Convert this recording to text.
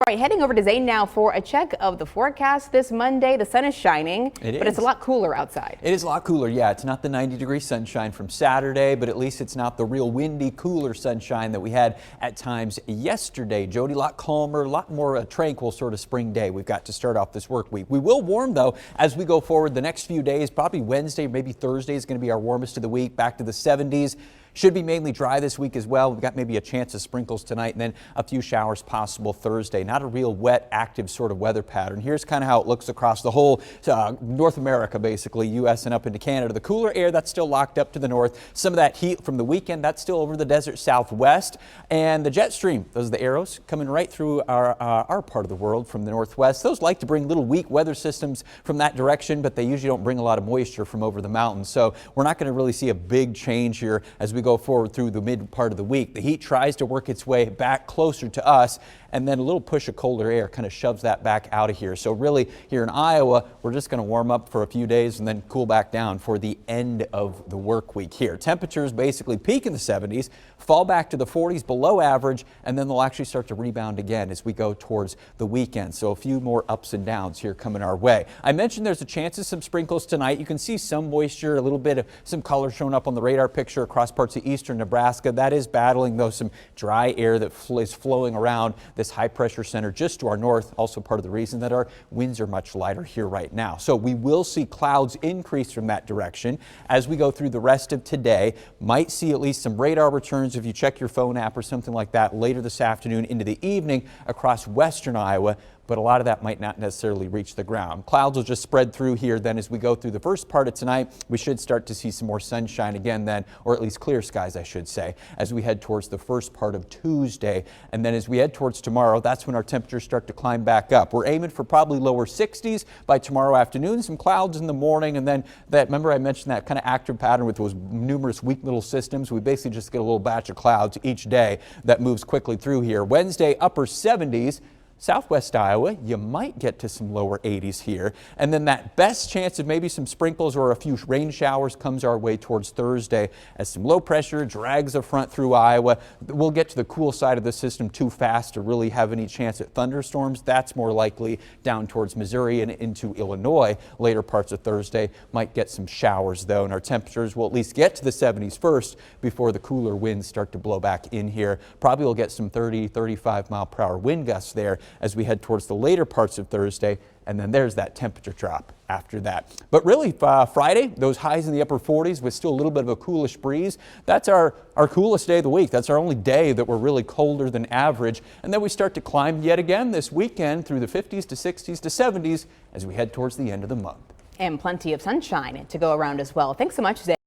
All right, heading over to Zane now for a check of the forecast this Monday. The sun is shining, but it's a lot cooler outside. It is a lot cooler, yeah. It's not the 90-degree sunshine from Saturday, but at least it's not the real windy, cooler sunshine that we had at times yesterday. Jody, a lot calmer, a lot more tranquil sort of spring day we've got to start off this work week. We will warm, though, as we go forward the next few days. Probably Wednesday, maybe Thursday is going to be our warmest of the week, back to the 70s. Should be mainly dry this week as well. We've got maybe a chance of sprinkles tonight and then a few showers possible Thursday. Not a real wet, active sort of weather pattern. Here's kind of how it looks across the whole North America, basically, U.S. and up into Canada. The cooler air, that's still locked up to the north. Some of that heat from the weekend, that's still over the desert southwest. And the jet stream, those are the arrows coming right through our part of the world from the northwest. Those like to bring little weak weather systems from that direction, but they usually don't bring a lot of moisture from over the mountains. So we're not going to really see a big change here as we go forward through the mid part of the week. The heat tries to work its way back closer to us, and then a little push of colder air kind of shoves that back out of here. So really here in Iowa, we're just going to warm up for a few days and then cool back down for the end of the work week here. Temperatures basically peak in the 70s, fall back to the 40s below average, and then they'll actually start to rebound again as we go towards the weekend. So a few more ups and downs here coming our way. I mentioned there's a chance of some sprinkles tonight. You can see some moisture, a little bit of some color showing up on the radar picture across parts of eastern Nebraska. That is battling, though, some dry air that is flowing around this high pressure center just to our north. Also part of the reason that our winds are much lighter here right now. So we will see clouds increase from that direction as we go through the rest of today. Might see at least some radar returns if you check your phone app or something like that later this afternoon into the evening across western Iowa. But a lot of that might not necessarily reach the ground. Clouds will just spread through here then as we go through the first part of tonight. We should start to see some more sunshine again then, or at least clear skies, I should say, as we head towards the first part of Tuesday. And then as we head towards tomorrow, that's when our temperatures start to climb back up. We're aiming for probably lower 60s by tomorrow afternoon, some clouds in the morning, and then remember I mentioned that kind of active pattern with those numerous weak little systems. We basically just get a little batch of clouds each day that moves quickly through here. Wednesday, upper 70s. Southwest Iowa, you might get to some lower 80s here. And then that best chance of maybe some sprinkles or a few rain showers comes our way towards Thursday as some low pressure drags a front through Iowa. We'll get to the cool side of the system too fast to really have any chance at thunderstorms. That's more likely down towards Missouri and into Illinois. Later parts of Thursday might get some showers though, and our temperatures will at least get to the 70s first before the cooler winds start to blow back in here. Probably we'll get some 30, 35 mile per hour wind gusts there as we head towards the later parts of Thursday, and then there's that temperature drop after that. But really, Friday, those highs in the upper 40s with still a little bit of a coolish breeze. That's our coolest day of the week. That's our only day that we're really colder than average. And then we start to climb yet again this weekend through the 50s to 60s to 70s as we head towards the end of the month. And plenty of sunshine to go around as well. Thanks so much, Zay.